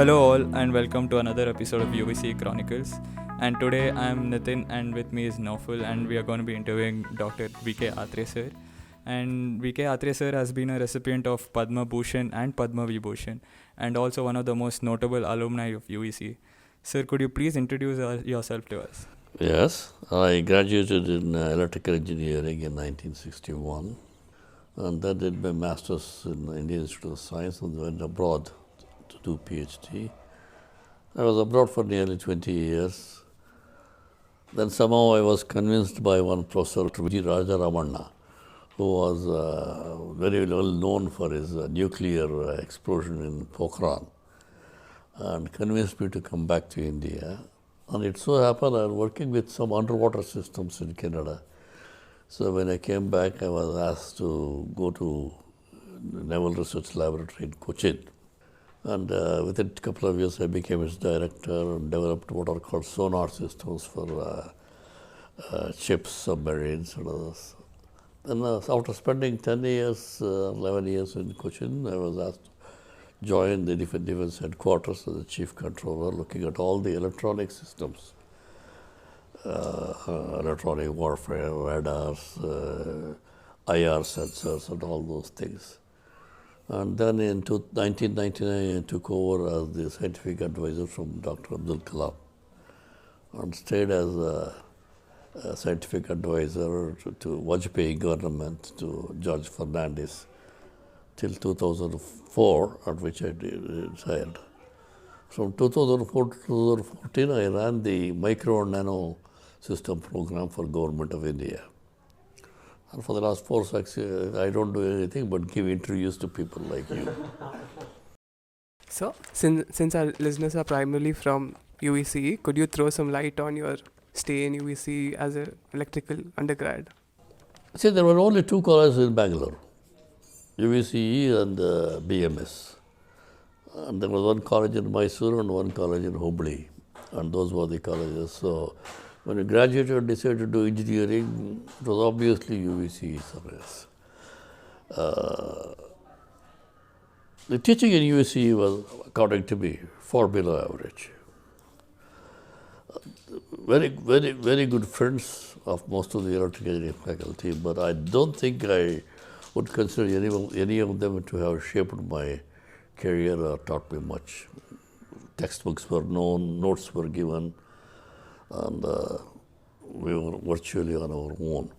Hello all and welcome to another episode of UVCE Chronicles. And today I am Nitin and with me is Naufal and we are going to be interviewing Dr. VK Aatre sir. And VK Aatre sir has been a recipient of Padma Vibhushan and Padma Vibhushan and also one of the most notable alumni of UVCE. Sir, could you please introduce yourself to us? Yes, I graduated in electrical engineering in 1961 and then did my master's in Indian Institute of Science and went abroad to do PhD. I was abroad for nearly 20 years. Then somehow I was convinced by one professor, V. Rajaramana, who was very well known for his nuclear explosion in Pokhran, and convinced me to come back to India. And it so happened I was working with some underwater systems in Canada. So when I came back, I was asked to go to the Naval Research Laboratory in Cochin. And within a couple of years, I became its director and developed what are called sonar systems for ships, submarines, and others. And after spending 10 years, 11 years in Cochin, I was asked to join the Defense Headquarters as the Chief Controller, looking at all the electronic systems, electronic warfare, radars, IR sensors, and all those things. And then in 1999, I took over as the scientific advisor from Dr. Abdul Kalam and stayed as a scientific advisor to Vajpayee government, to George Fernandez, till 2004, at which I retired. From 2004 to 2014, I ran the micro and nano system program for Government of India. And for the last 4-6 years, I don't do anything but give interviews to people like you. So, since our listeners are primarily from UVCE, could you throw some light on your stay in UVCE as an electrical undergrad? See, there were only two colleges in Bangalore, UVCE and BMS. And there was one college in Mysore and one college in Hubli. And those were the colleges. So, when I graduated and decided to do engineering, it was obviously UVCE somewhere. The teaching in UVCE was, according to me, far below average. Very good friends of most of the electrical engineering faculty, but I don't think I would consider any of them to have shaped my career or taught me much. Textbooks were known, notes were given, and we were virtually on our own.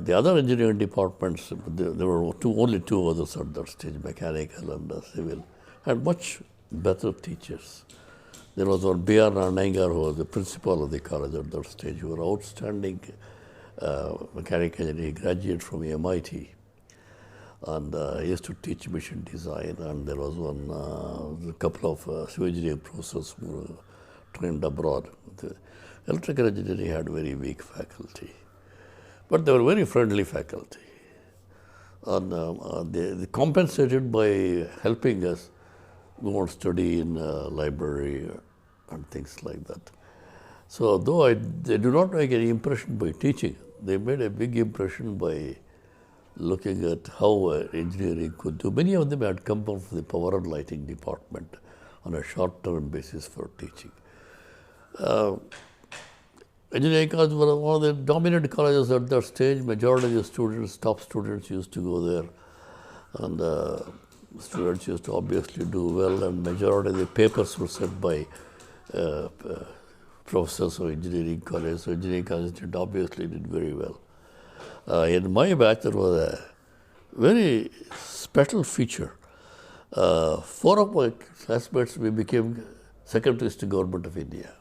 The other engineering departments, there were only two others at that stage, mechanical and civil, had much better teachers. There was one B.R. Nanangar, who was the principal of the college at that stage, who was an outstanding mechanical engineer, graduate from MIT. And he used to teach machine design, and there was a couple of civil engineering professors who were trained abroad. The electrical engineering had very weak faculty, but they were very friendly faculty. And they compensated by helping us go and study in library and things like that. So though they do not make any impression by teaching, they made a big impression by looking at how engineering could do. Many of them had come from the power and lighting department on a short-term basis for teaching. Engineering college was one of the dominant colleges at that stage. Majority of the students, top students, used to go there, and students used to obviously do well, and majority of the papers were sent by professors of engineering college. So engineering college obviously did very well. In my batch, there was a very special feature. 4 of my classmates, we became secretaries to Government of India.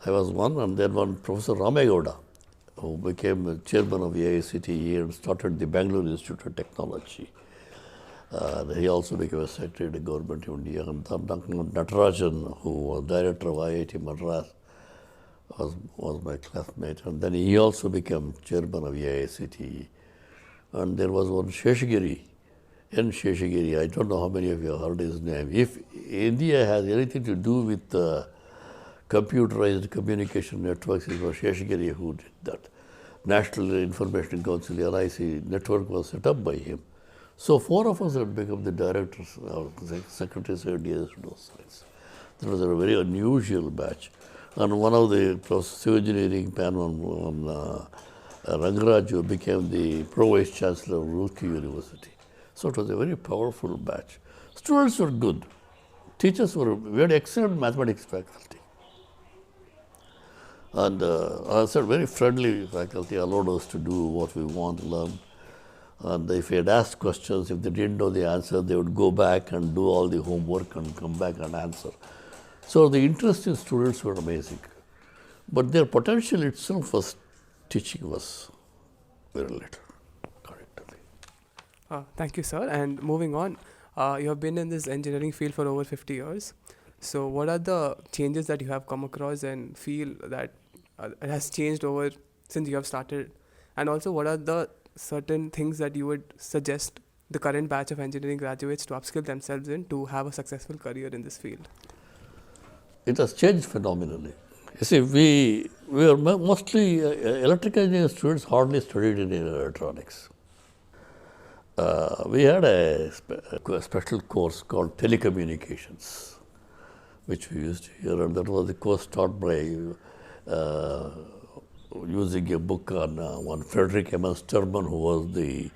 I was one, and then one Professor Ramegowda, who became the chairman of the AICTE and started the Bangalore Institute of Technology. He also became a secretary to Government of India. And Dr. Natarajan, who was director of IIT Madras, was my classmate. And then he also became chairman of the AICTE. And there was one Sheshagiri, N. Sheshagiri. I don't know how many of you have heard his name. If India has anything to do with computerized communication networks, it was Sheshagiri who did that. National Information Council, NIC network was set up by him. So 4 of us had become the directors, or secretaries of DRDO science. That was a very unusual batch. And one of the civil engineering, Rangaraju, became the pro-vice chancellor of Roorkee University. So it was a very powerful batch. Students were good. Teachers we had excellent mathematics faculty. And I said, very friendly faculty, allowed us to do what we want to learn. And if we had asked questions, if they didn't know the answer, they would go back and do all the homework and come back and answer. So the interest in students were amazing. But their potential itself was teaching was very little, correctly. Thank you, sir. And moving on, you have been in this engineering field for over 50 years. So what are the changes that you have come across and feel that it has changed over since you have started? And also, what are the certain things that you would suggest the current batch of engineering graduates to upskill themselves in to have a successful career in this field? It has changed phenomenally. You see, we are mostly electrical engineering students hardly studied in electronics. We had a special course called telecommunications, which we used to hear, and that was the course taught by using a book on one Frederick M. Sturman, who was the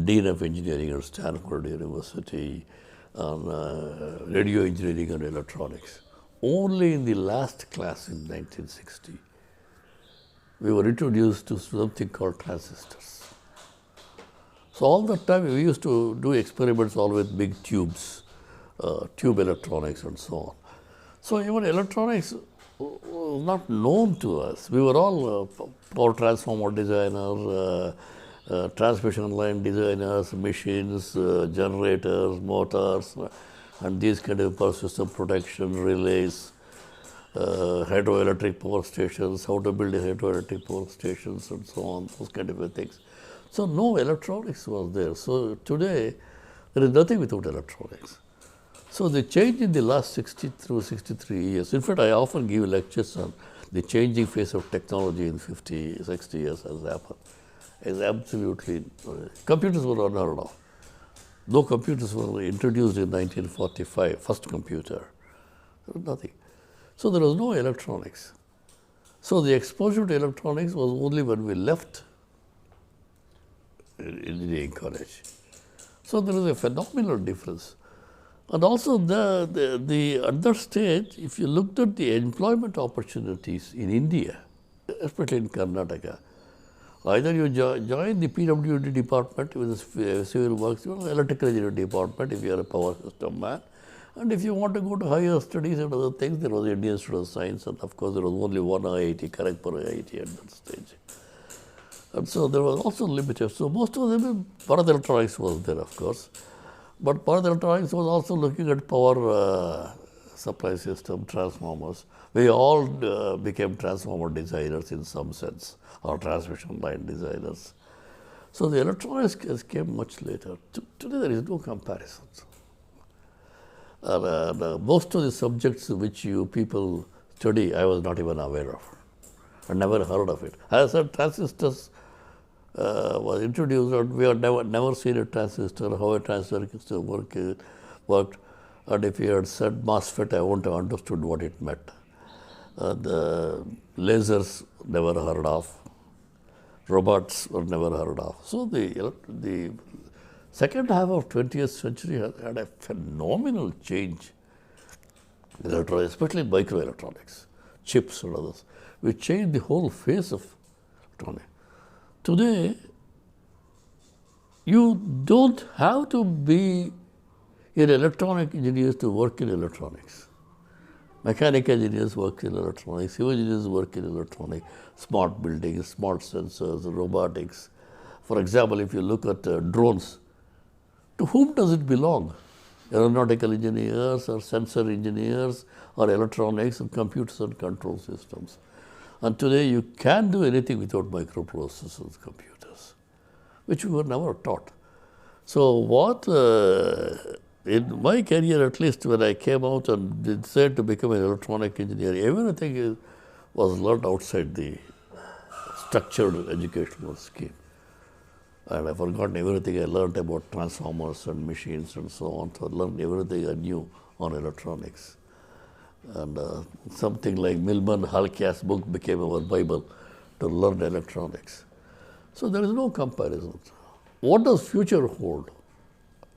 Dean of Engineering at Stanford University, on radio engineering and electronics. Only in the last class in 1960, we were introduced to something called transistors. So all that time we used to do experiments all with big tubes, tube electronics and so on. So even electronics was not known to us. We were all power transformer designers, transmission line designers, machines, generators, motors, and these kind of power system protection, relays, hydroelectric power stations, how to build hydroelectric power stations and so on, those kind of things. So no electronics was there. So today, there is nothing without electronics. So the change in the last 60 through 63 years, in fact, I often give lectures on the changing face of technology in 50, 60 years has happened. It's absolutely, computers were unheard of. Though computers were introduced in 1945, first computer, there was nothing. So there was no electronics. So the exposure to electronics was only when we left engineering college. So there is a phenomenal difference. And also the other stage, if you looked at the employment opportunities in India, especially in Karnataka, either you join the PWD department with the civil works, electrical engineering department if you are a power system man, and if you want to go to higher studies and other things, there was Indian Institute of Science, and of course there was only one IIT, Kharagpur IIT at that stage. And so there was also limited. So most of them, Bharat Electronics was there, of course. But Bharat Electronics was also looking at power supply system, transformers. We all became transformer designers in some sense, or transmission line designers. So the electronics came much later. Today there is no comparison. Most of the subjects which you people study, I was not even aware of. I never heard of it. As I said, transistors was introduced, and we had never seen a transistor, how a transistor worked. And if you had said MOSFET, I wouldn't have understood what it meant. The lasers, never heard of. Robots were never heard of. So the second half of 20th century had a phenomenal change in electronics, especially microelectronics, chips and others, which changed the whole face of electronics. Today, you don't have to be an electronic engineer to work in electronics. Mechanical engineers work in electronics, civil engineers work in electronics, smart buildings, smart sensors, robotics. For example, if you look at drones, to whom does it belong? Aeronautical engineers or sensor engineers or electronics and computers and control systems. And today you can't do anything without microprocessors, computers, which we were never taught. So what, in my career at least, when I came out and decided to become an electronic engineer, everything was learned outside the structured educational scheme. and I've forgotten everything I learned about transformers and machines and so on. So I learned everything I knew on electronics. And something like Milman Halkias' book became our Bible to learn electronics. So there is no comparison. What does future hold?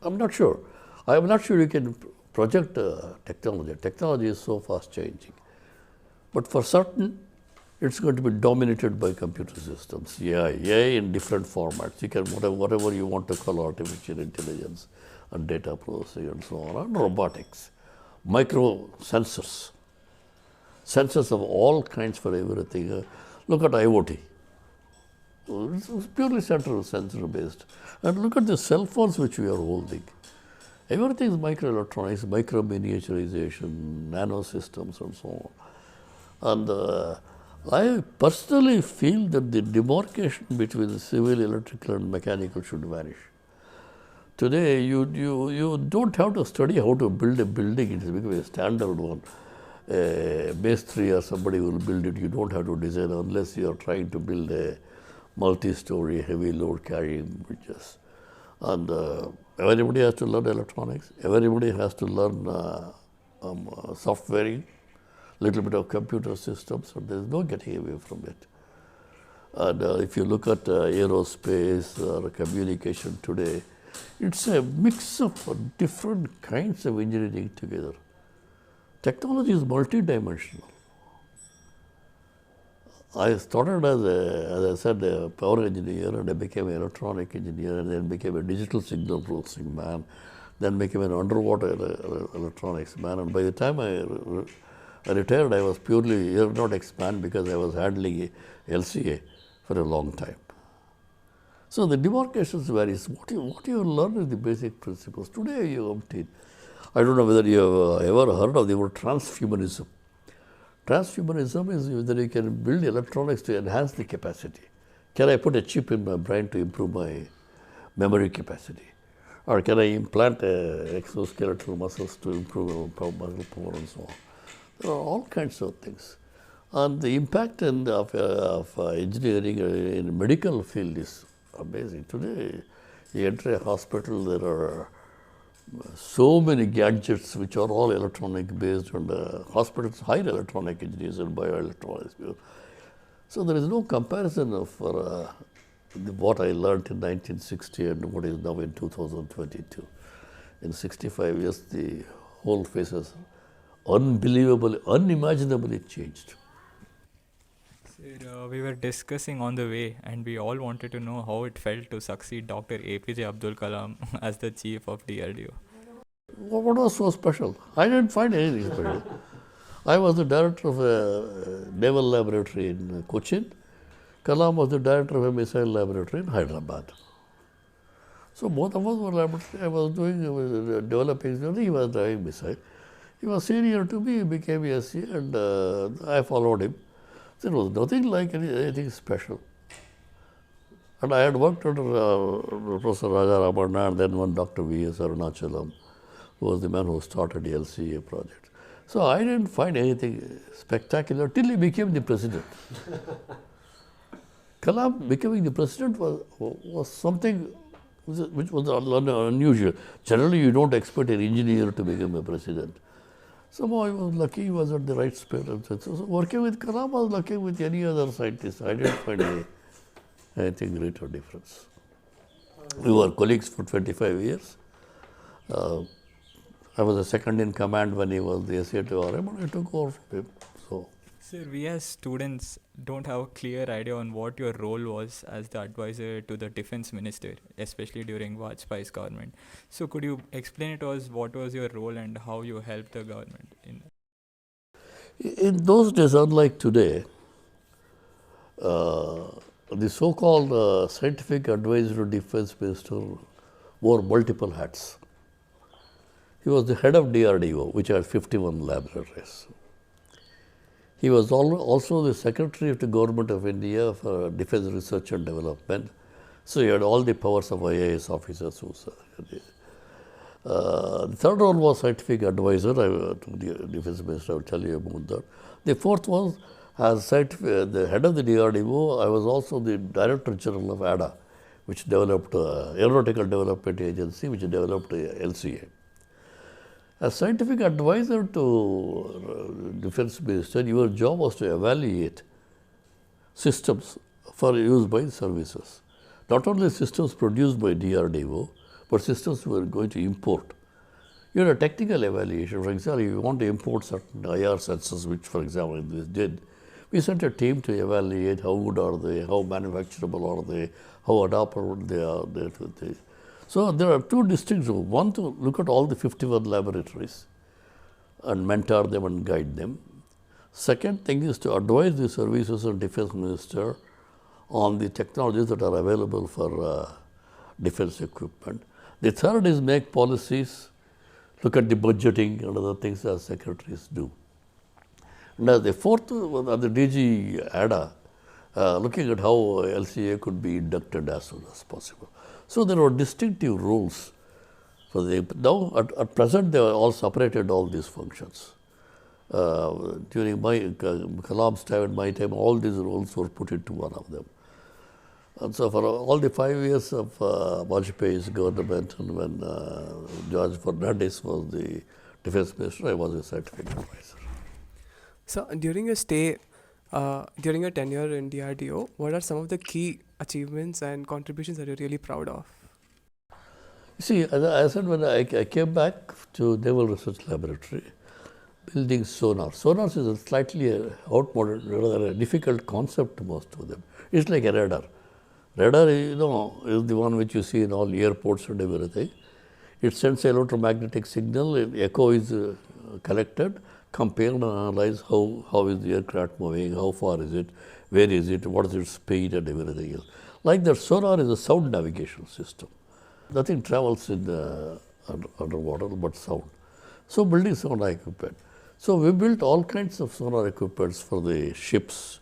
I'm not sure. I'm not sure you can project technology. Technology is so fast changing. But for certain, it's going to be dominated by computer systems, AI in different formats. You can, whatever you want to call artificial intelligence and data processing and so on, and robotics, micro sensors, sensors of all kinds for everything. Look at IoT. It's purely central sensor based. And look at the cell phones which we are holding. Everything is microelectronics, micro miniaturization, nano systems and so on. And I personally feel that the demarcation between the civil, electrical and mechanical should vanish. Today, you don't have to study how to build a building. It has become a standard one. Mestri or somebody will build it. You don't have to design unless you are trying to build a multi-story, heavy load carrying bridges. And everybody has to learn electronics. Everybody has to learn softwaring, little bit of computer systems, so there is no getting away from it. And if you look at aerospace or communication today, it's a mix of different kinds of engineering together. Technology is multidimensional. I started as I said, a power engineer, and I became an electronic engineer, and then became a digital signal processing man, then became an underwater electronics man. And by the time I retired, I was purely aeronautics man because I was handling LCA for a long time. So the demarcations varies. What you learn is the basic principles. Today you obtain. I don't know whether you have ever heard of the word transhumanism. Transhumanism is whether you can build electronics to enhance the capacity. Can I put a chip in my brain to improve my memory capacity? Or can I implant exoskeletal muscles to improve muscle power and so on? There are all kinds of things. And the impact of engineering in the medical field is amazing. Today, you enter a hospital, there are so many gadgets which are all electronic based, and hospitals hire electronic engineers and bioelectronics people. So there is no comparison of what I learned in 1960 and what is now in 2022. In 65 years, the whole face has unbelievably, unimaginably changed. Sir, we were discussing on the way, and we all wanted to know how it felt to succeed Dr. APJ Abdul Kalam as the chief of DRDO. What was so special? I didn't find anything special. I was the director of a naval laboratory in Cochin. Kalam was the director of a missile laboratory in Hyderabad. So both of us were laboratory. I was developing, he was driving missile. He was senior to me, he became SC, and I followed him. There was nothing like anything special. And I had worked under Professor Raja Ramanna and then one Dr. V.S. Arunachalam, who was the man who started the LCA project. So I didn't find anything spectacular till he became the president. Kalam becoming the president was something which was unusual. Generally, you don't expect an engineer to become a president. Somehow I was lucky he was at the right space. So working with Kalam was lucky with any other scientist. I didn't find anything greater difference. We were colleagues for 25 years. I was a second in command when he was the SA to RM, and I took over from him. So, Sir, we as students don't have a clear idea on what your role was as the advisor to the defense minister, especially during Vajpayee's government. So could you explain it to us what was your role and how you helped the government in that? in those days, unlike today, the so-called scientific advisor to defense minister wore multiple hats. He was the head of DRDO, which had 51 laboratories. He was also the secretary of the Government of India for Defense Research and Development. So he had all the powers of IAS officers. The third one was scientific advisor to the defense minister. I will tell you about that. The fourth was as the head of the DRDO. I was also the director general of ADA, which developed Aeronautical Development Agency, which developed LCA. As scientific advisor to Defense Minister, your job was to evaluate systems for use by services. Not only systems produced by DRDO, but systems we were going to import. You had a technical evaluation. For example, if you want to import certain IR sensors, which for example this did, we sent a team to evaluate how good are they, how manufacturable are they, how adaptable they are. So there are two distinct roles. One, to look at all the 51 laboratories and mentor them and guide them. Second thing is to advise the services and defense minister on the technologies that are available for defense equipment. The third is make policies, look at the budgeting and other things as secretaries do. And as the fourth, the DG ADA, looking at how LCA could be inducted as soon as possible. So there were distinctive roles for the. Now at present they are all separated, all these functions. During my Kalam's time and my time, all these roles were put into one of them. And so for all the 5 years of Vajpayee's government, and when George Fernandez was the defense minister, I was a scientific advisor. So during your stay, during your tenure in DRDO, what are some of the key achievements and contributions that you're really proud of? You see, as I said, when I came back to Naval Research Laboratory, building sonar. Sonars is a slightly outmoded, rather a difficult concept to most of them. It's like a radar. Radar, is the one which you see in all airports and everything. It sends an electromagnetic signal, echo is collected, compare and analyze how is the aircraft moving, how far is it, where is it, what is its speed and everything else. Like that, sonar is a sound navigation system. Nothing travels in underwater but sound. So building sonar equipment. So we built all kinds of sonar equipments for the ships,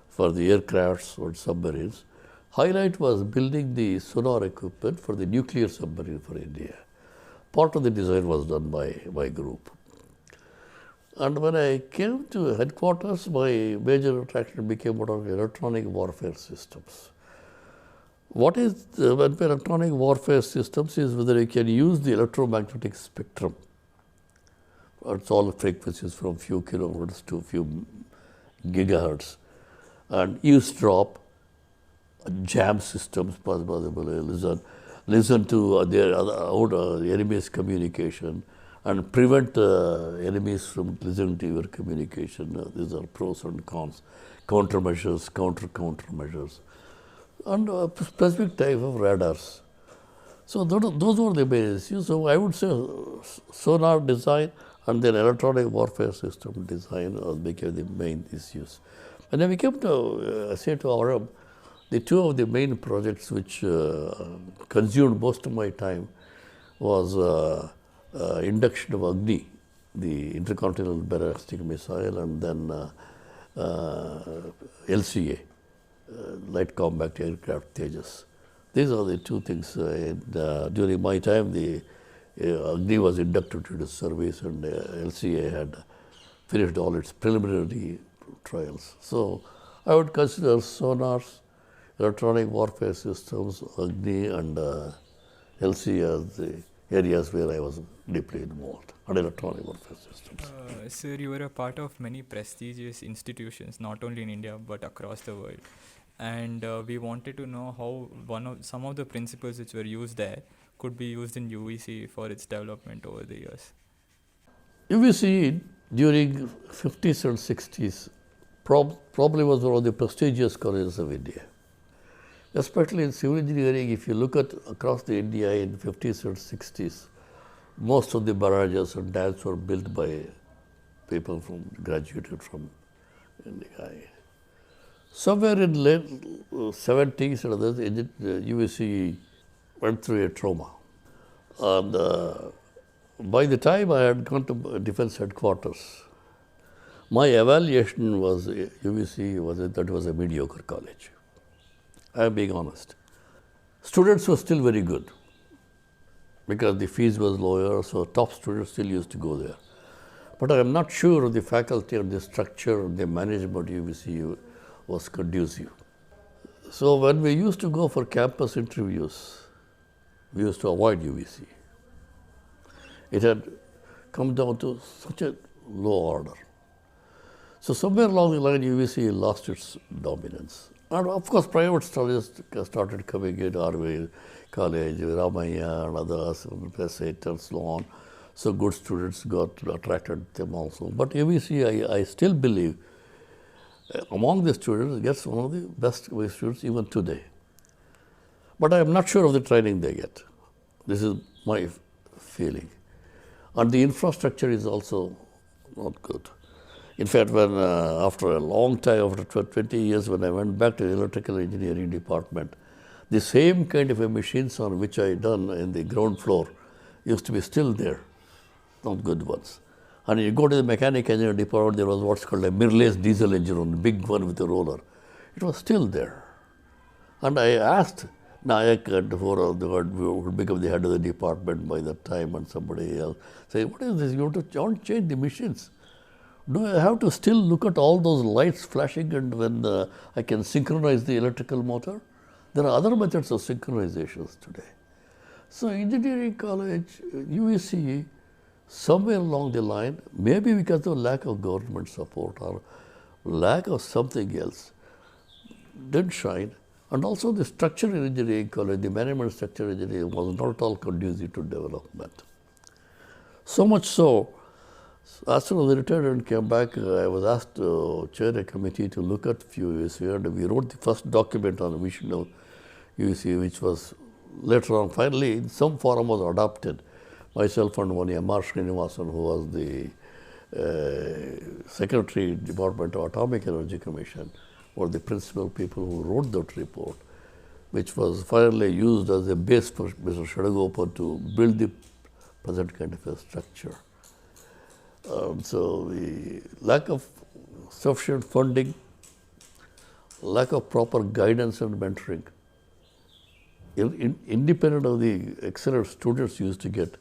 for the aircrafts or submarines. Highlight was building the sonar equipment for the nuclear submarine for India. Part of the design was done by my group. And when I came to headquarters, my major attraction became what are electronic warfare systems. What is electronic warfare systems is whether you can use the electromagnetic spectrum. It's all frequencies from few kilohertz to few gigahertz, and eavesdrop, jam systems possibly listen to their enemy's communication and prevent enemies from listening to your communication. These are pros and cons, countermeasures, countermeasures, and specific type of radars. So those were the main issues. So I would say sonar design and then electronic warfare system design became the main issues. And then we came to say to Aurum, the two of the main projects which consumed most of my time was induction of Agni, the intercontinental ballistic missile, and then LCA, light combat aircraft Tejas. These are the two things. During my time, the Agni was inducted into service, and LCA had finished all its preliminary trials. So I would consider sonars, electronic warfare systems, Agni, and LCA as the areas where I was deeply involved, and electronic warfare systems. Sir, you were a part of many prestigious institutions, not only in India but across the world. And we wanted to know how some of the principles which were used there could be used in UVC for its development over the years. UVC during 50s and 60s probably was one of the prestigious colleges of India. Especially in civil engineering, if you look at across the India in 50s and 60s, most of the barrages and dams were built by people graduated from India. Somewhere in late 70s and others, UVC went through a trauma. And by the time I had gone to defense headquarters, my evaluation was UVC that it was a mediocre college. I am being honest. Students were still very good because the fees was lower, so top students still used to go there. But I am not sure the faculty or the structure or the management of UVC was conducive. So when we used to go for campus interviews, we used to avoid UVC. It had come down to such a low order. So somewhere along the line, UVC lost its dominance. And of course, private studies started coming in, RV College, Ramaya and others, Pesate and so on. So good students got attracted them also. But UVC, I still believe, among the students, gets one of the best students even today. But I am not sure of the training they get. This is my feeling. And the infrastructure is also not good. In fact, when after a long time, after 20 years, when I went back to the electrical engineering department, the same kind of a machines on which I done in the ground floor used to be still there, not good ones. And you go to the mechanical engineering department, there was what's called a mirrorless diesel engine, a big one with a roller. It was still there. And I asked Nayak and who would become the head of the department by that time, and somebody else, say, what is this? You want to change the machines? Do I have to still look at all those lights flashing and when I can synchronize the electrical motor? There are other methods of synchronizations today. So engineering college, UVCE, somewhere along the line, maybe because of lack of government support or lack of something else, didn't shine. And also the structure in engineering college, the management structure in engineering was not at all conducive to development. So much so, as soon as I retired and came back, I was asked to chair a committee to look at UVC, and we wrote the first document on the vision of UVC, which was later on, finally, in some form was adopted. Myself and one M.R. Srinivasan, who was the Secretary Department of Atomic Energy Commission, were the principal people who wrote that report, which was finally used as a base for Mr. Shadagopan to build the present kind of a structure. So the lack of sufficient funding, lack of proper guidance and mentoring, independent of the excellent students used to get,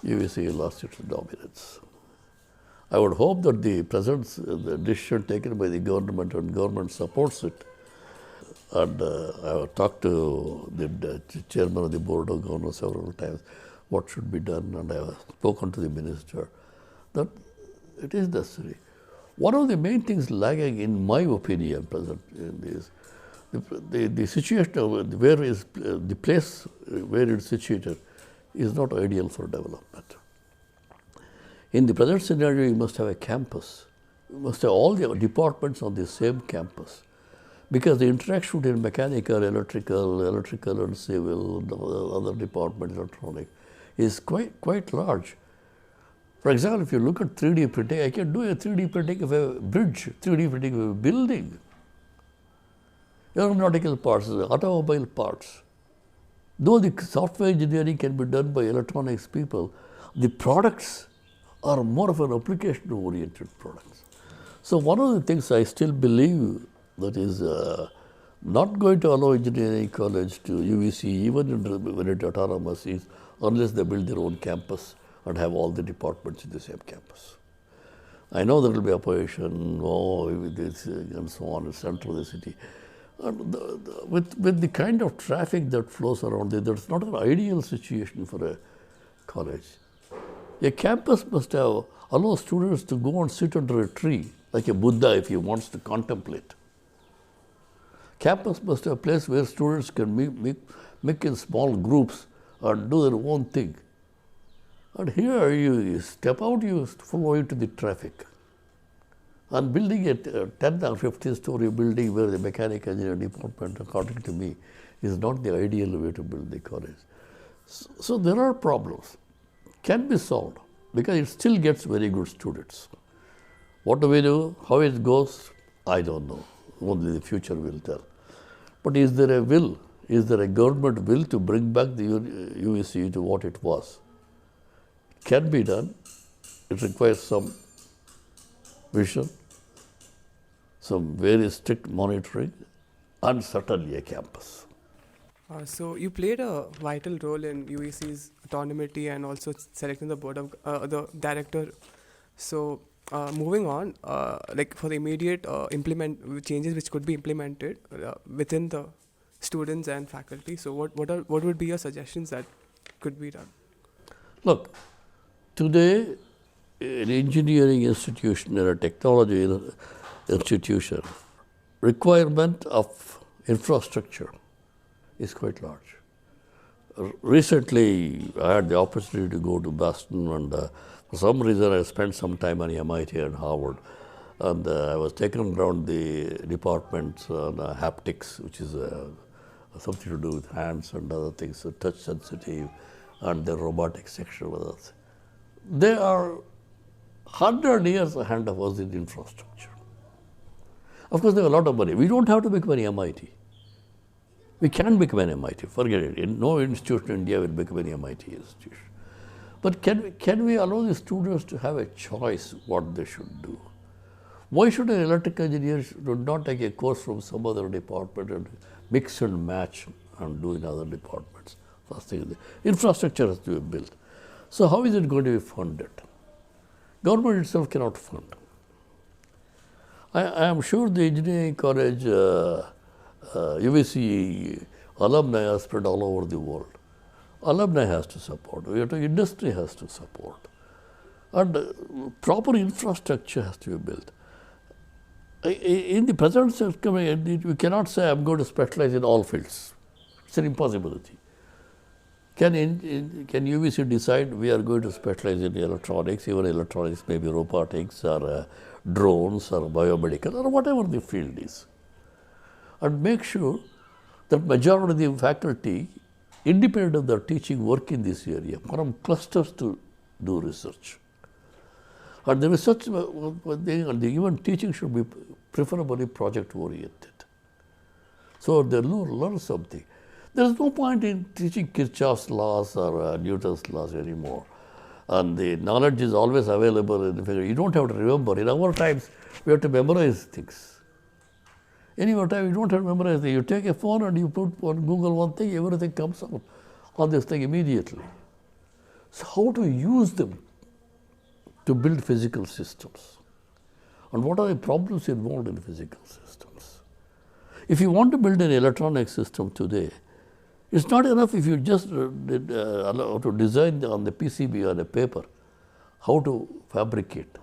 UVC lost its dominance. I would hope that the decision taken by the government and government supports it. And I have talked to the chairman of the board of governors several times, what should be done, and I have spoken to the minister that it is necessary. One of the main things lagging, in my opinion, present in this, the situation of where is the place where it's situated is not ideal for development. In the present scenario, you must have a campus. You must have all the departments on the same campus, because the interaction between mechanical, electrical and civil, other departments, electronic, is quite large. For example, if you look at 3D printing, I can do a 3D printing of a bridge, 3D printing of a building, aeronautical parts, automobile parts. Though the software engineering can be done by electronics people, the products are more of an application-oriented products. So one of the things I still believe that is not going to allow engineering college to UVC, even when it's autonomous, is unless they build their own campus and have all the departments in the same campus. I know there will be opposition, and so on, in the center of the city. And with the kind of traffic that flows around there, that's not an ideal situation for a college. A campus must allow students to go and sit under a tree, like a Buddha if he wants to contemplate. Campus must have a place where students can make in small groups and do their own thing. And here you step out, you follow into the traffic. And building a 10 or 15 story building where the mechanical engineering department, according to me, is not the ideal way to build the college. So there are problems. Can be solved because it still gets very good students. What do we do? How it goes? I don't know. Only the future will tell. But is there a will? Is there a government will to bring back the UVC to what it was? It can be done. It requires some vision, some very strict monitoring, and certainly a campus. So you played a vital role in UVC's autonomy and also selecting the board of the director. So moving on, like for the immediate implement changes which could be implemented within the students and faculty. So what would be your suggestions that could be done? Look, today an engineering institution or a technology institution, requirement of infrastructure is quite large. Recently, I had the opportunity to go to Boston, and for some reason I spent some time on MIT and Harvard, and I was taken around the departments on haptics, which is something to do with hands and other things, so touch sensitive, and the robotics section of others. They are 100 years ahead of us in infrastructure. Of course, they have a lot of money. We don't have to become an MIT. We can become an MIT, forget it. No institution in India will become an MIT institution. But can we allow the students to have a choice what they should do? Why should an electrical engineer not take a course from some other department and mix and match and do in other departments? First thing, the infrastructure has to be built. So how is it going to be funded? Government itself cannot fund. I am sure the engineering college UVCE alumni are spread all over the world. Alumni has to support, industry has to support, and proper infrastructure has to be built. In the present circumstance, we cannot say I am going to specialize in all fields. It's an impossibility. Can UVC decide we are going to specialize in electronics, even electronics, maybe robotics or drones or biomedical or whatever the field is, and make sure that majority of the faculty, independent of their teaching, work in this area, form clusters to do research. And the research and the even teaching should be preferably project oriented. So they learn something. There is no point in teaching Kirchhoff's laws or Newton's laws anymore. And the knowledge is always available in the figure. You don't have to remember. In our times, we have to memorize things. In your time, you don't have to memorize things. You take a phone and you put on Google one thing, everything comes out on this thing immediately. So how to use them to build physical systems? And what are the problems involved in physical systems? If you want to build an electronic system today, it's not enough if you just allow to design on the PCB on a paper, how to fabricate,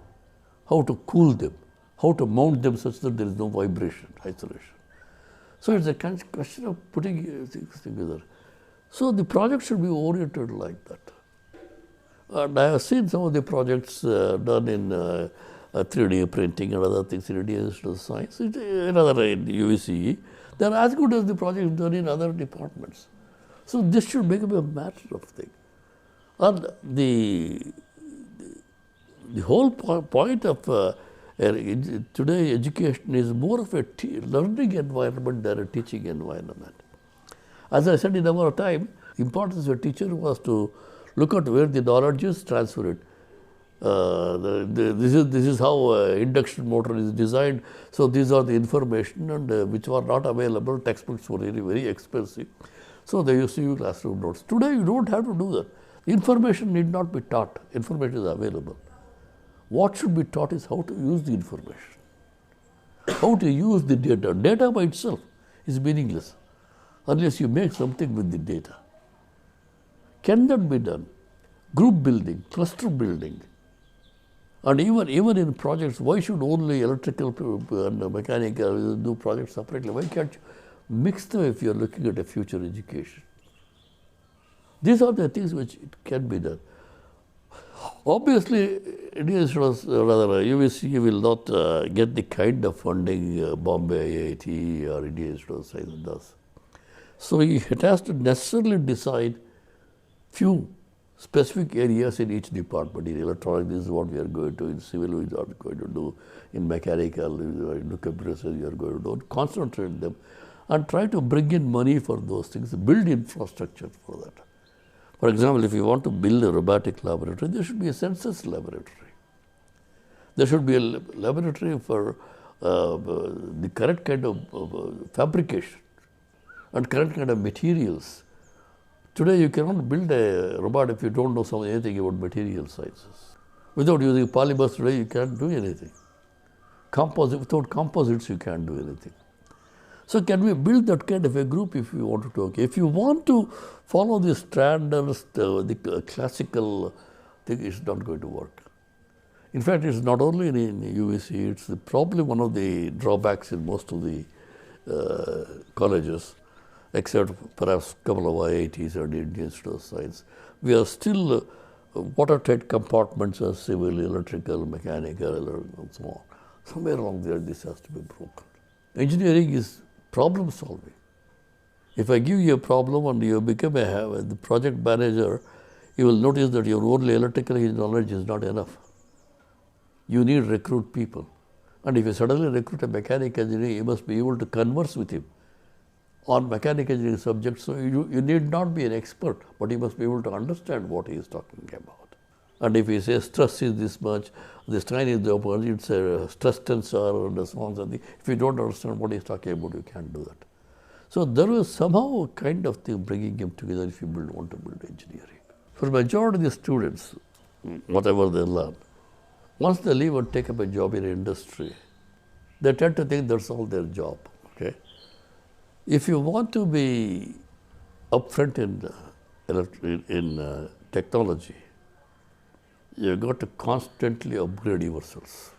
how to cool them, how to mount them such that there is no vibration, isolation. So it's a question of putting things together. So the project should be oriented like that. And I have seen some of the projects done in 3D printing and other things in Indian Institute of Science, in UVCE. They are as good as the projects done in other departments. So this should become a matter of thing. And the whole point of today education is more of a learning environment than a teaching environment. As I said in our time, the importance of a teacher was to look at where the knowledge is, transfer it. This is how induction motor is designed. So these are the information and which were not available. Textbooks were very, very expensive. So they used to use classroom notes. Today you don't have to do that. Information need not be taught. Information is available. What should be taught is how to use the information. How to use the data. Data by itself is meaningless unless you make something with the data. Can that be done? Group building, cluster building. And even in projects, why should only electrical and mechanical do projects separately? Why can't you mix them if you are looking at a future education? These are the things which can be done. Obviously, UVC will not get the kind of funding Bombay IIT or Indian Institute of Science does. So it has to necessarily decide few specific areas in each department. In electronics, this is what we are going to. In civil, we are going to do. In mechanical, in computer science, we are going to do. Concentrate them and try to bring in money for those things, build infrastructure for that. For example, if you want to build a robotic laboratory, there should be a census laboratory. There should be a laboratory for the correct kind of fabrication and correct kind of materials. Today, you cannot build a robot if you don't know anything about material sciences. Without using polymers today, you can't do anything. Without composites, you can't do anything. So can we build that kind of a group if you want to talk? If you want to follow the standards, the classical thing, it's not going to work. In fact, it's not only in UVC, it's probably one of the drawbacks in most of the colleges, except perhaps a couple of IITs or the Indian Institute of Science. We are still watertight compartments as civil, electrical, mechanical, and so on. Somewhere along there, this has to be broken. Engineering is problem solving. If I give you a problem and you become the project manager, you will notice that your only electrical knowledge is not enough. You need recruit people. And if you suddenly recruit a mechanical engineer, you must be able to converse with him on mechanical engineering subjects. So you need not be an expert, but you must be able to understand what he is talking about. And if he says stress is this much, the strain is the opposite, it's a stress tensor and so on. Something. If you don't understand what he's talking about, you can't do that. So there is somehow a kind of thing bringing them together if you want to build engineering. For majority of the students, whatever they learn, once they leave and take up a job in industry, they tend to think that's all their job. Okay? If you want to be upfront in technology, you've got to constantly upgrade yourselves.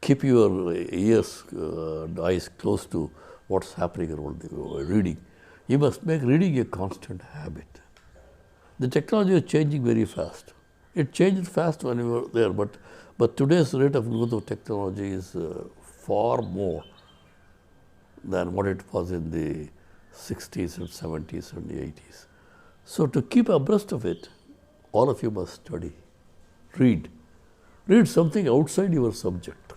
Keep your ears and eyes close to what's happening around you, reading. You must make reading a constant habit. The technology is changing very fast. It changed fast when you were there, but today's rate of growth of technology is far more than what it was in the 60s and 70s and the 80s. So to keep abreast of it, all of you must study. Read. Read something outside your subject.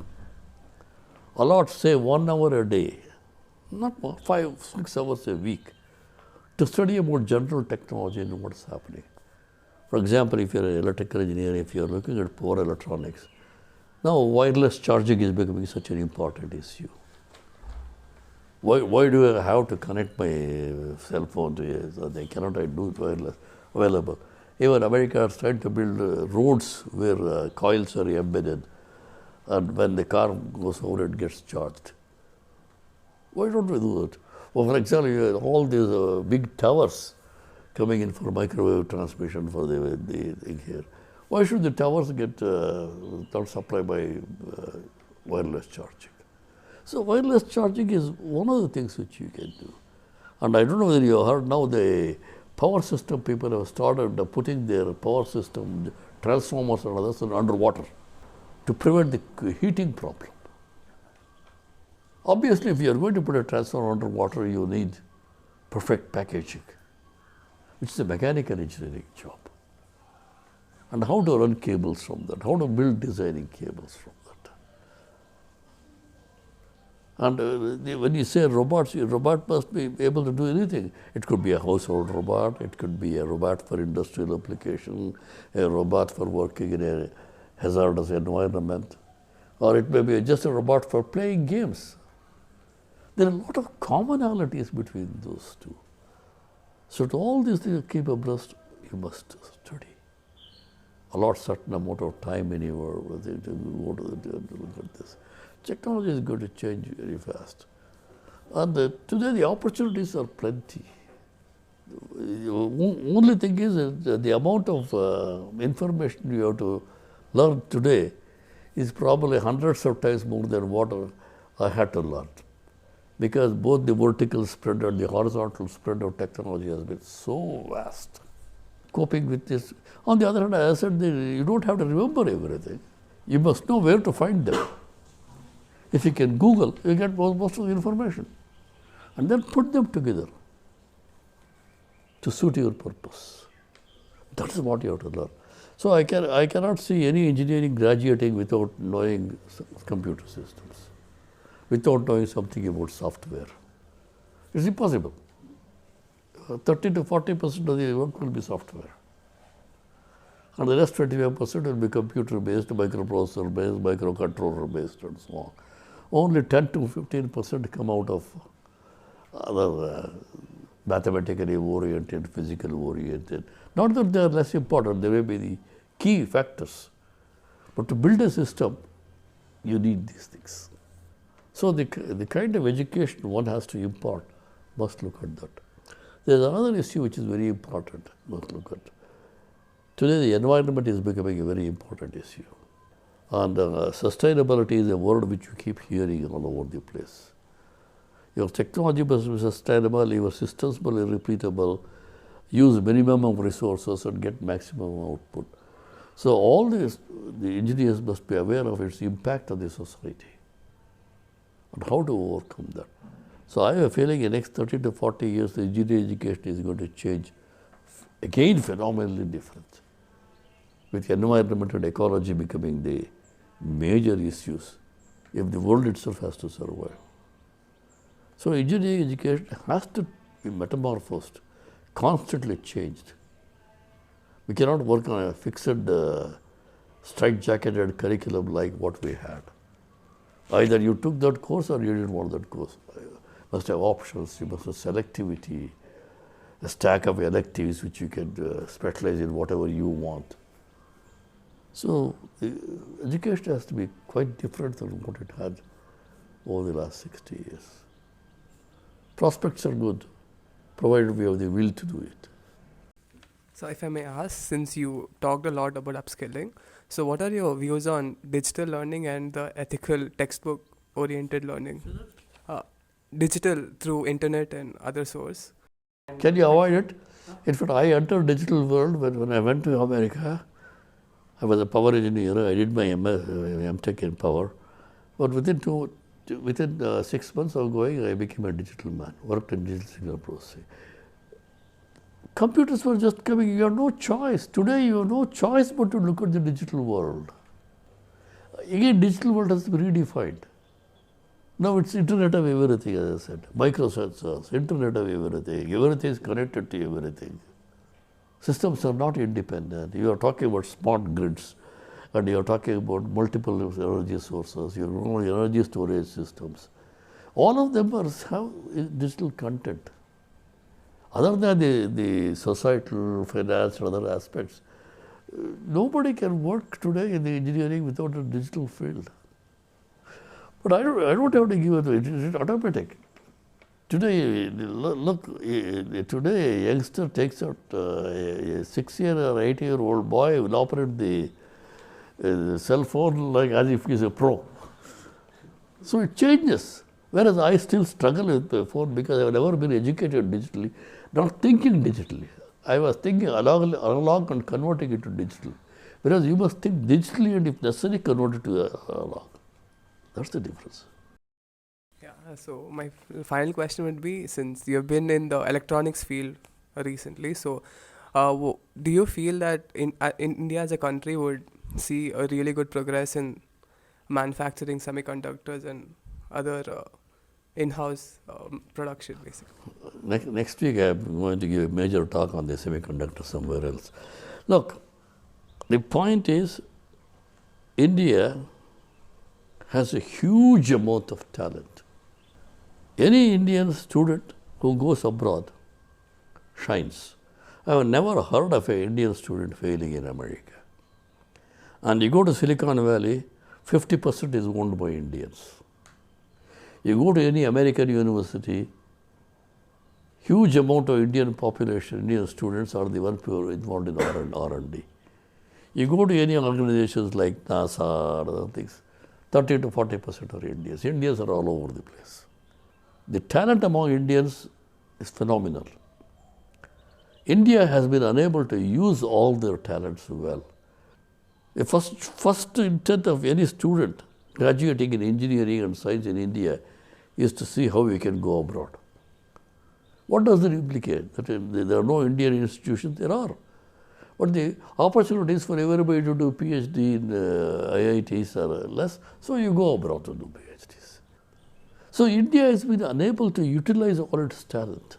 Allot, say, 1 hour a day, not 5-6 hours a week, to study about general technology and what's happening. For example, if you're an electrical engineer, if you're looking at power electronics, now wireless charging is becoming such an important issue. Why do I have to connect my cell phone to it? They cannot I do it wireless available. Even America is trying to build roads where coils are embedded, and when the car goes over, it gets charged. Why don't we do that? Well, for example, you have all these big towers coming in for microwave transmission for the thing here. Why should the towers get not supplied by wireless charging? So wireless charging is one of the things which you can do. And I don't know whether you heard now the power system people have started putting their power system, transformers and others underwater to prevent the heating problem. Obviously, if you are going to put a transformer underwater, you need perfect packaging, which is a mechanical engineering job. And how to run cables from that, how to build designing cables from that. And when you say robots, a robot must be able to do anything. It could be a household robot, it could be a robot for industrial application, a robot for working in a hazardous environment, or it may be just a robot for playing games. There are a lot of commonalities between those two. So to all these things keep abreast, you must study. Allot certain amount of time in your to go to look at this. Technology is going to change very fast. And today the opportunities are plenty. The only thing is that the amount of information you have to learn today is probably hundreds of times more than what I had to learn. Because both the vertical spread and the horizontal spread of technology has been so vast. Coping with this. On the other hand, as I said, you don't have to remember everything. You must know where to find them. If you can Google, you get most of the information. And then put them together to suit your purpose. That is what you have to learn. So I cannot see any engineering graduating without knowing computer systems, without knowing something about software. It's impossible. 30 to 40% of the work will be software. And the rest 25% will be computer-based, microprocessor-based, microcontroller-based, and so on. Only 10 to 15% come out of other mathematically oriented, physical oriented. Not that they are less important, they may be the key factors. But to build a system, you need these things. So the kind of education one has to impart must look at that. There is another issue which is very important, must look at. Today the environment is becoming a very important issue. And sustainability is a word which you keep hearing all over the place. Your technology must be sustainable, your systems must be repeatable, use minimum of resources and get maximum output. So all this, the engineers must be aware of its impact on the society and how to overcome that. So I have a feeling in the next 30 to 40 years, the engineering education is going to change again phenomenally different, with environment and ecology becoming the major issues if the world itself has to survive. So engineering education has to be metamorphosed, constantly changed. We cannot work on a fixed straight-jacketed curriculum like what we had. Either you took that course or you didn't want that course. You must have options, you must have selectivity, a stack of electives which you can specialize in whatever you want. So education has to be quite different than what it had over the last 60 years. Prospects are good, provided we have the will to do it. So if I may ask, since you talked a lot about upskilling, so what are your views on digital learning and the ethical textbook-oriented learning? Digital through internet and other source. Can you avoid it? In fact, I entered digital world when I went to America. I was a power engineer. I did my MTech in power. But within 6 months of going, I became a digital man, worked in digital signal processing. Computers were just coming, you have no choice. Today you have no choice but to look at the digital world. Again, digital world has to be redefined. Now it's internet of everything, as I said. Microsensors, internet of everything. Everything is connected to everything. Systems are not independent. You are talking about smart grids, and you are talking about multiple energy sources, you know, energy storage systems. All of them have digital content. Other than the societal, finance and other aspects, nobody can work today in the engineering without a digital field. But I don't have to give it, it is automatic. Today, look, today a youngster takes out a 6-year or 8-year-old boy will operate the cell phone like as if he's a pro. So it changes. Whereas I still struggle with the phone because I have never been educated digitally, not thinking digitally. I was thinking analog and converting it to digital. Whereas you must think digitally and if necessary convert it to analog. That's the difference. Yeah, so my final question would be, since you have been in the electronics field recently, so do you feel that in India as a country would see a really good progress in manufacturing semiconductors and other in-house production, basically? Next week I am going to give a major talk on the semiconductor somewhere else. Look, the point is, India has a huge amount of talent. Any Indian student who goes abroad shines. I have never heard of an Indian student failing in America. And you go to Silicon Valley, 50% is owned by Indians. You go to any American university, huge amount of Indian population, Indian students are the ones who are involved in R&D. You go to any organizations like NASA or other things, 30 to 40% are Indians. Indians are all over the place. The talent among Indians is phenomenal. India has been unable to use all their talents well. The first intent of any student graduating in engineering and science in India is to see how we can go abroad. What does it implicate? That there are no Indian institutions? There are. But the opportunities for everybody to do PhD in IITs are less, so you go abroad to do PhDs. So India has been unable to utilize all its talent.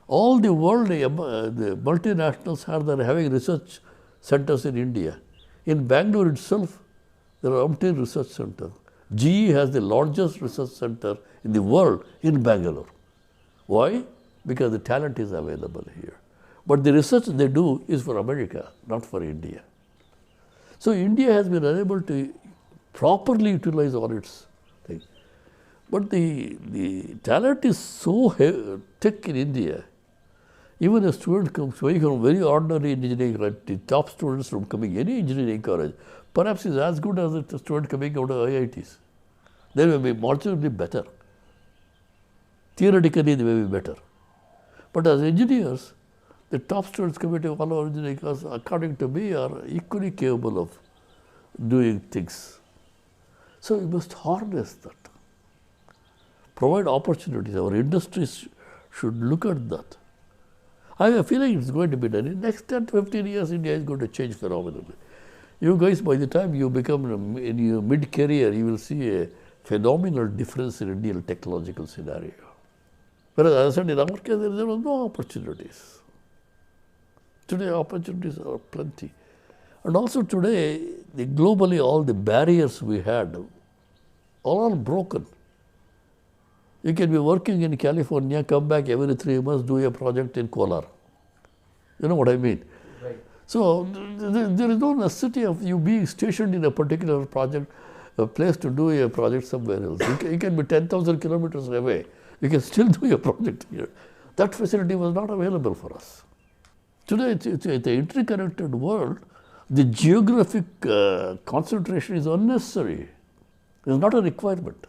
All the world, the multinationals are having research centers in India. In Bangalore itself, there are umpteen research centers. GE has the largest research center in the world in Bangalore. Why? Because the talent is available here. But the research they do is for America, not for India. So India has been unable to properly utilize all its things. But the talent is so thick in India. Even a student comes from very ordinary engineering, right? The top students from coming any engineering college, perhaps is as good as a student coming out of IITs. They may be marginally better. Theoretically, they may be better. But as engineers, the top students coming to all our engineering classes, according to me, are equally capable of doing things. So we must harness that. Provide opportunities. Our industries should look at that. I have a feeling it's going to be done. In the next 10 to 15 years, India is going to change phenomenally. You guys, by the time you become in your mid-career, you will see a phenomenal difference in Indian technological scenario. Whereas, as I said, in our case, there were no opportunities. Today, opportunities are plenty. And also today, globally, all the barriers we had are all broken. You can be working in California, come back every 3 months, do a project in Kolar. You know what I mean? Right. So there is no necessity of you being stationed in a particular project, a place to do a project somewhere else. You can be 10,000 kilometers away. You can still do a project here. That facility was not available for us. Today, it's the interconnected world. The geographic concentration is unnecessary. It's not a requirement.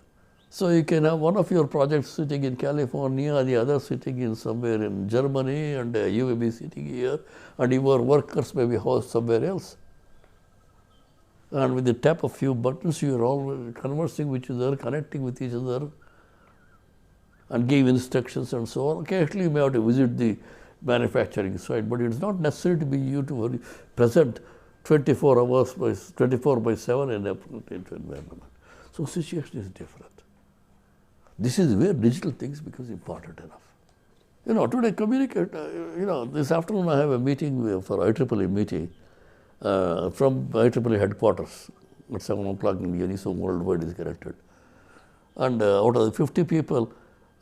So you can have one of your projects sitting in California, the other sitting in somewhere in Germany, and you may be sitting here, and your workers may be housed somewhere else. And with the tap of few buttons, you are all conversing with each other, connecting with each other, and give instructions and so on. Occasionally, you may have to visit the manufacturing site, but it's not necessary to be you to be present 24 hours by 24 by 7 in an environment. So situation is different. This is where digital things becomes important enough. Today communicate, this afternoon I have a meeting for IEEE meeting from IEEE headquarters at 7 o'clock in Vienna, so worldwide is connected. And out of the 50 people,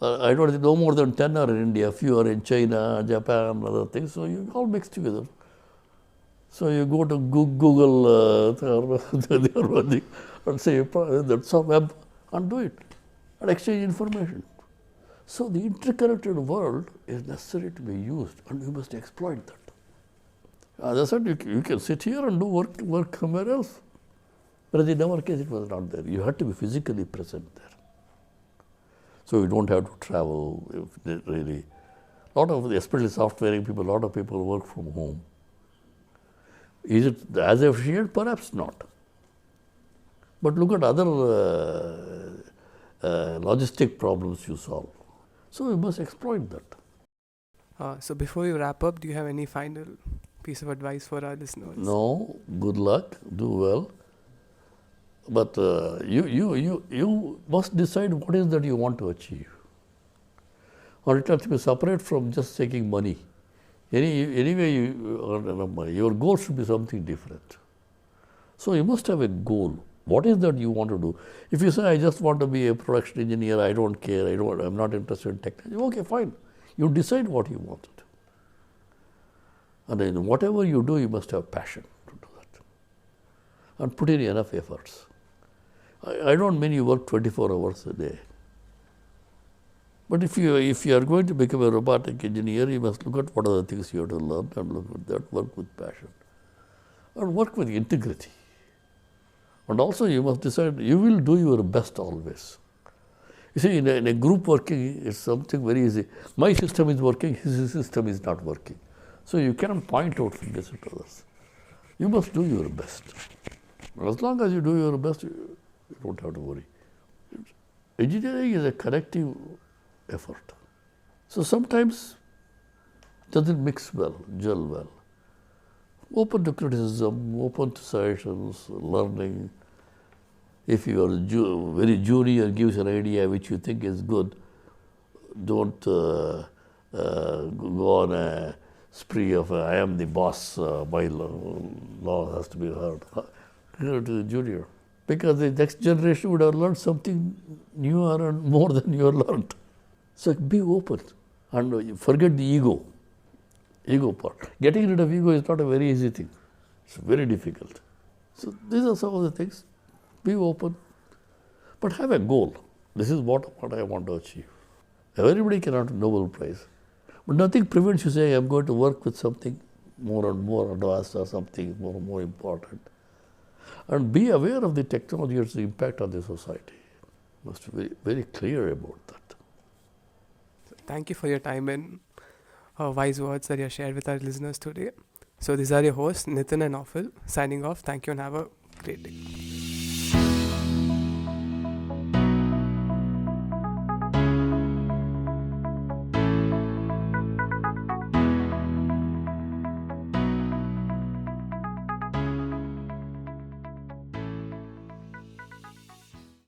I don't think no more than 10 are in India, few are in China, Japan, other things, so you all mix together. So you go to Google, they are running, and say that's a web, and do it, and exchange information. So the interconnected world is necessary to be used, and we must exploit that. As I said, you can sit here and do work somewhere else. Whereas in our case, it was not there. You had to be physically present there. So you don't have to travel, really. Especially software people, a lot of people work from home. Is it as efficient? Perhaps not. But look at other logistic problems you solve. So we must exploit that. So before we wrap up, do you have any final piece of advice for our listeners? No, good luck, do well. But you must decide what is that you want to achieve. Or it has to be separate from just taking money. Anyway, you earn enough money. Your goal should be something different. So you must have a goal. What is that you want to do? If you say, I just want to be a production engineer, I don't care, I'm not interested in technology, okay, fine. You decide what you want to do. And then whatever you do, you must have passion to do that. And put in enough efforts. I don't mean you work 24 hours a day. But if you are going to become a robotic engineer, you must look at what are the things you have to learn and look at that, work with passion. And work with integrity. And also you must decide, you will do your best always. You see, in a group working, it's something very easy. My system is working, his system is not working. So you cannot point out fingers at others. You must do your best. As long as you do your best, you don't have to worry. Engineering is a collective effort. So sometimes it doesn't mix well, gel well. Open to criticism, open to suggestions, learning. If you are very junior, gives an idea which you think is good, don't go on a spree of I am the boss, my law has to be heard. To the junior. Because the next generation would have learned something newer and more than you have learned. So be open and forget the ego part. Getting rid of ego is not a very easy thing. It's very difficult. So these are some of the things. Be open, but have a goal. This is what I want to achieve. Everybody cannot have Nobel Prize, but nothing prevents you saying, I'm going to work with something more and more advanced or something more important. And be aware of the technology and the impact on the society. Must be very clear about that. Thank you for your time and wise words that you shared with our listeners today. So these are your hosts, Nitin and Naufal, signing off. Thank you and have a great day.